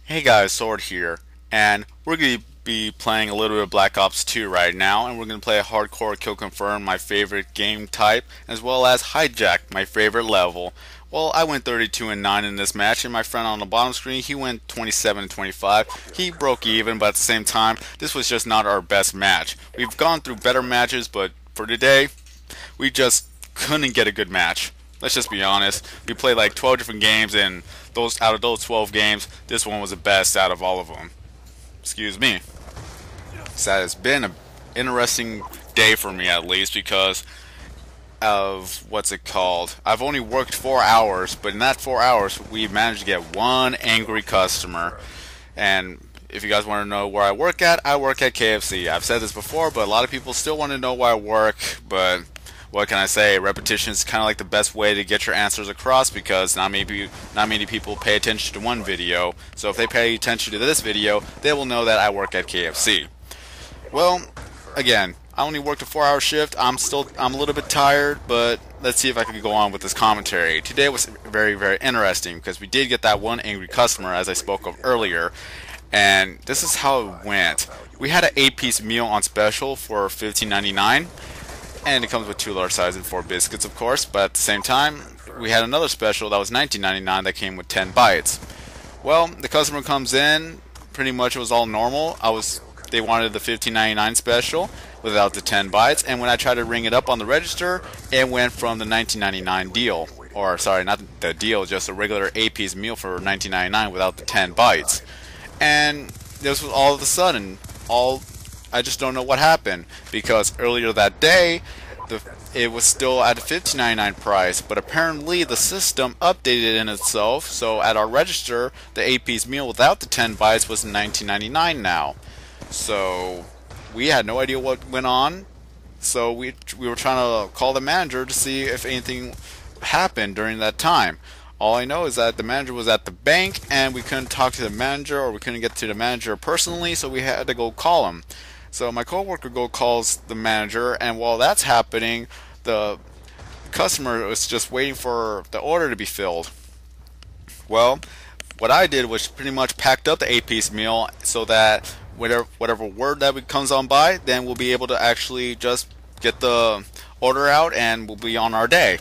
Hey guys, Sword here, and we're going to be playing a little bit of Black Ops 2 right now, and we're going to play a hardcore kill confirm, my favorite game type, as well as hijack, my favorite level. Well, I went 32 and 9 in this match, and my friend on the bottom screen, he went 27 and 25. He broke even, but at the same time, this was just not our best match. We've gone through better matches, but for today, we just couldn't get a good match. Let's just be honest. We played like 12 different games, and those out of those 12 games, this one was the best out of all of them. Excuse me. So that has been an interesting day for me, at least, because of what's it called. I've only worked 4 hours, but in that 4 hours, we managed to get one angry customer. And if you guys want to know where I work at KFC. I've said this before, but a lot of people still want to know where I work, but what can I say? Repetition is kind of like the best way to get your answers across because not many people pay attention to one video. So if they pay attention to this video, they will know that I work at KFC. Well, again, I only worked a 4-hour shift. I'm a little bit tired, but let's see if I can go on with this commentary. Today was very interesting because we did get that one angry customer, as I spoke of earlier, and this is how it went. We had an 8-piece meal on special for $15.99. And it comes with 2 large sides and 4 biscuits, of course. But at the same time, we had another special that was $19.99 that came with 10 bites. Well, the customer comes in. Pretty much it was all normal. They wanted the $15.99 special without the 10 bites. And when I tried to ring it up on the register, it went from the $19.99 deal. Or, sorry, not the deal, just a regular 8-piece meal for $19.99 without the 10 bites. And this was all of a sudden, I just don't know what happened because earlier that day it was still at a $15.99 price, but apparently the system updated in itself, so at our register the 8-piece meal without the 10 bites was $19.99 now. So we had no idea what went on, so we were trying to call the manager to see if anything happened during that time. All I know is that the manager was at the bank and we couldn't talk to the manager, or we couldn't get to the manager personally, so we had to go call him. So my coworker calls the manager, and while that's happening, the customer was just waiting for the order to be filled. Well, what I did was pretty much packed up the 8-piece meal so that whatever word that comes on by, then we'll be able to actually just get the order out and we'll be on our day.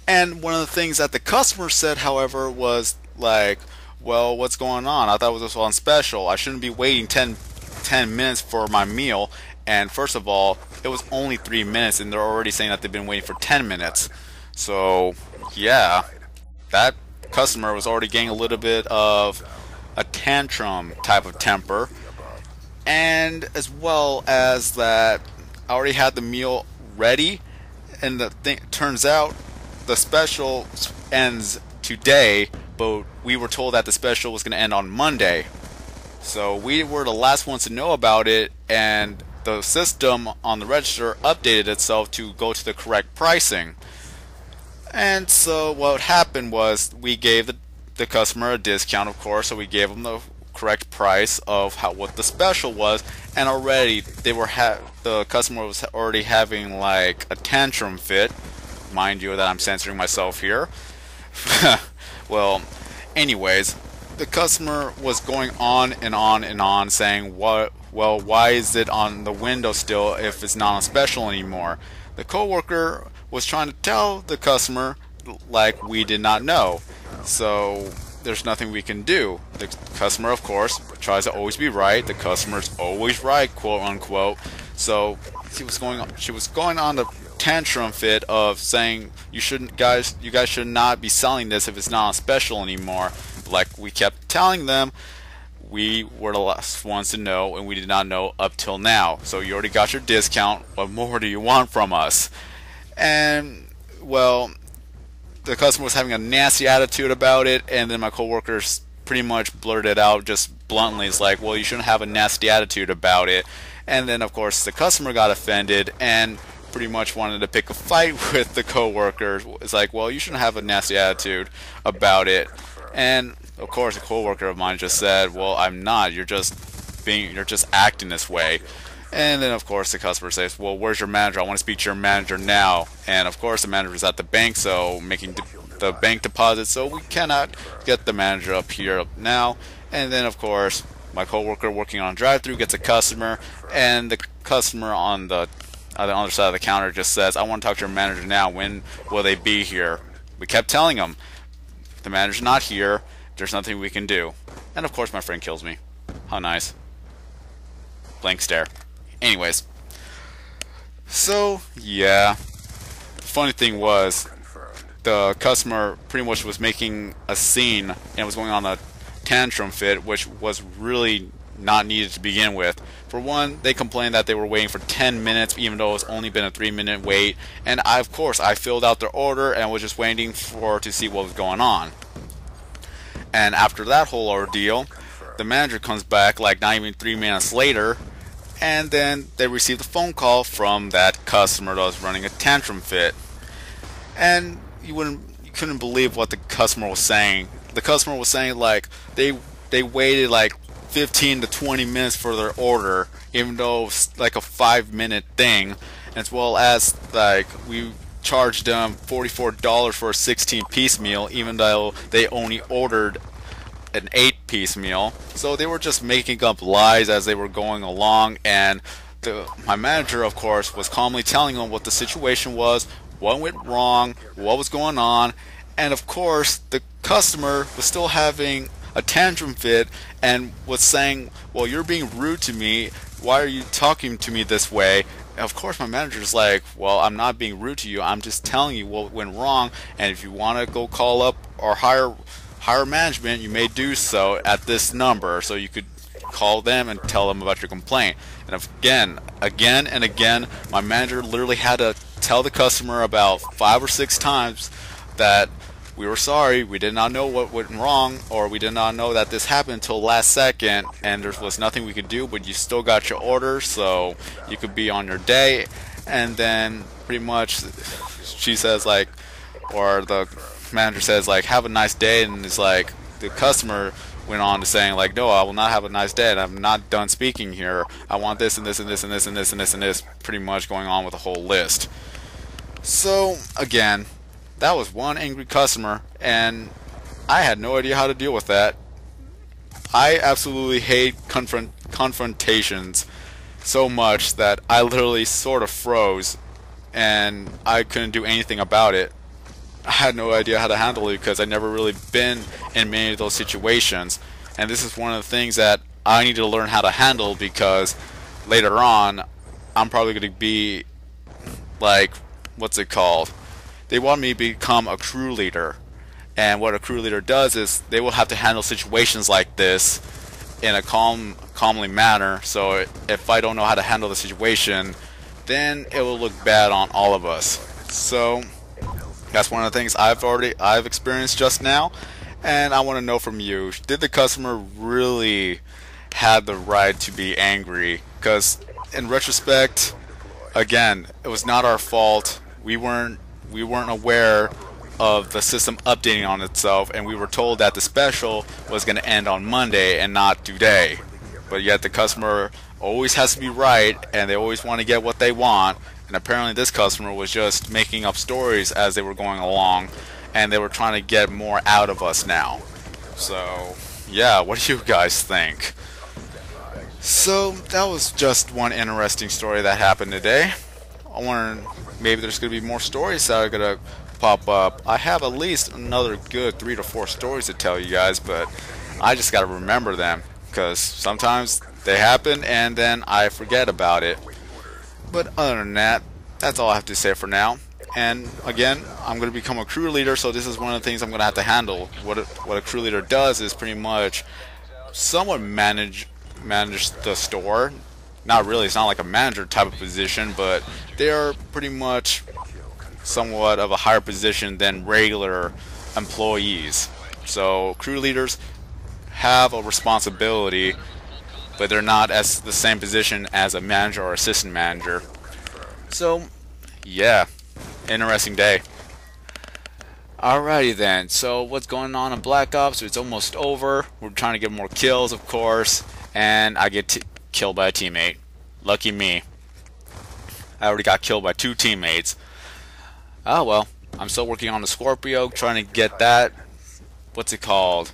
And one of the things that the customer said, however, was like, well, what's going on? I thought it was just on special. I shouldn't be waiting 10 minutes for my meal. And first of all, it was only 3 minutes and they're already saying that they've been waiting for 10 minutes. So, yeah, that customer was already getting a little bit of a tantrum type of temper. And as well as that, I already had the meal ready, and the thing turns out the special ends today, but we were told that the special was going to end on Monday. So we were the last ones to know about it, and the system on the register updated itself to go to the correct pricing. And so what happened was we gave the customer a discount, of course, so we gave them the correct price of what the special was, and already the customer was already having like a tantrum fit. Mind you that I'm censoring myself here. Well, anyways, the customer was going on and on and on saying, well, why is it on the window still if it's not on special anymore? The coworker was trying to tell the customer like we did not know. So there's nothing we can do. The customer, of course, tries to always be right. The customer's always right, quote unquote. So she was going on the tantrum fit of saying you guys should not be selling this if it's not on special anymore. Like we kept telling them, we were the last ones to know, and we did not know up till now. So you already got your discount. What more do you want from us? And well, the customer was having a nasty attitude about it, and then my coworkers pretty much blurted out just bluntly, it's like, well, you shouldn't have a nasty attitude about it. And then of course the customer got offended and pretty much wanted to pick a fight with the coworker. It's like, well, you shouldn't have a nasty attitude about it. And of course a coworker of mine just said, well, I'm not, you're just acting this way. And then of course the customer says, well, where's your manager? I want to speak to your manager now. And of course the manager is at the bank, so making the bank deposit, so we cannot get the manager up here now. And then of course my coworker working on drive-through gets a customer, and the customer on the other side of the counter just says, I want to talk to your manager now, when will they be here? We kept telling him, the manager's not here, there's nothing we can do. And of course my friend kills me. How nice. Blank stare. Anyways, so yeah, the funny thing was the customer pretty much was making a scene and was going on a tantrum fit, which was really not needed to begin with. For one, they complained that they were waiting for 10 minutes even though it's only been a 3-minute wait, and of course I filled out their order and was just waiting to see what was going on. And after that whole ordeal, the manager comes back like not even 3 minutes later, and then they received a phone call from that customer that was running a tantrum fit. And you couldn't believe what the customer was saying. The customer was saying like they waited like 15 to 20 minutes for their order, even though it was like a 5-minute thing, as well as like we charged them $44 for a 16-piece meal, even though they only ordered an 8-piece meal. So they were just making up lies as they were going along, and my manager of course was calmly telling them what the situation was, what went wrong, what was going on, and of course the customer was still having a tantrum fit and was saying, well, you're being rude to me, why are you talking to me this way? And of course my manager's like, well, I'm not being rude to you, I'm just telling you what went wrong, and if you want to go call up or hire management, you may do so at this number, so you could call them and tell them about your complaint. And again and again, my manager literally had to tell the customer about 5 or 6 times that we were sorry, we did not know what went wrong, or we did not know that this happened until last second, and there was nothing we could do, but you still got your order, so you could be on your day. And then pretty much she says like, or the manager says like, have a nice day, and it's like the customer went on to saying like, no, I will not have a nice day, and I'm not done speaking here, I want this and this and this and this and this and this and this, pretty much going on with a whole list. So again, that was one angry customer, and I had no idea how to deal with that. I absolutely hate confrontations so much that I literally sort of froze, and I couldn't do anything about it. I had no idea how to handle it because I'd never really been in many of those situations, and this is one of the things that I need to learn how to handle, because later on I'm probably going to be like, what's it called? They want me to become a crew leader, and what a crew leader does is they will have to handle situations like this in a calmly manner. So if I don't know how to handle the situation, then it will look bad on all of us. So that's one of the things I've experienced just now, and I want to know from you, did the customer really have the right to be angry? Because in retrospect, again, it was not our fault. We weren't aware of the system updating on itself, and we were told that the special was going to end on Monday and not today. But yet the customer always has to be right, and they always want to get what they want, and apparently this customer was just making up stories as they were going along, and they were trying to get more out of us now. So yeah, what do you guys think? So that was just one interesting story that happened today. I wonder, maybe there's going to be more stories that are going to pop up. I have at least another good 3 to 4 stories to tell you guys, but I just got to remember them, because sometimes they happen and then I forget about it. But other than that, that's all I have to say for now. And again, I'm going to become a crew leader, so this is one of the things I'm going to have to handle. What a crew leader does is pretty much somewhat manage the store. Not really, it's not like a manager type of position, but they are pretty much somewhat of a higher position than regular employees. So crew leaders have a responsibility, but they're not as the same position as a manager or assistant manager. So yeah, interesting day. Alrighty then, so what's going on in Black Ops? It's almost over. We're trying to get more kills, of course, and I get killed by a teammate. Lucky me. I already got killed by 2 teammates. Oh well, I'm still working on the Scorpio, trying to get that, what's it called,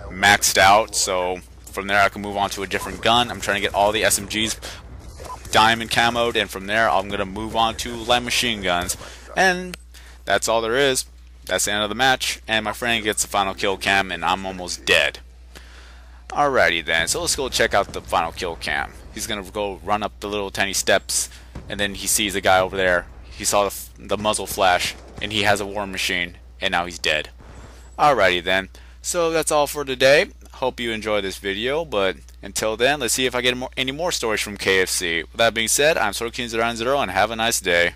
maxed out, so from there I can move on to a different gun. I'm trying to get all the SMGs diamond camoed, and from there I'm going to move on to light machine guns. And that's all there is. That's the end of the match, and my friend gets the final kill cam, and I'm almost dead. Alrighty then, so let's go check out the final kill cam. He's going to go run up the little tiny steps, and then he sees a guy over there. He saw the muzzle flash, and he has a war machine, and now he's dead. Alrighty then, so that's all for today. Hope you enjoyed this video, but until then, let's see if I get any more stories from KFC. With that being said, I'm SorkKing090, and have a nice day.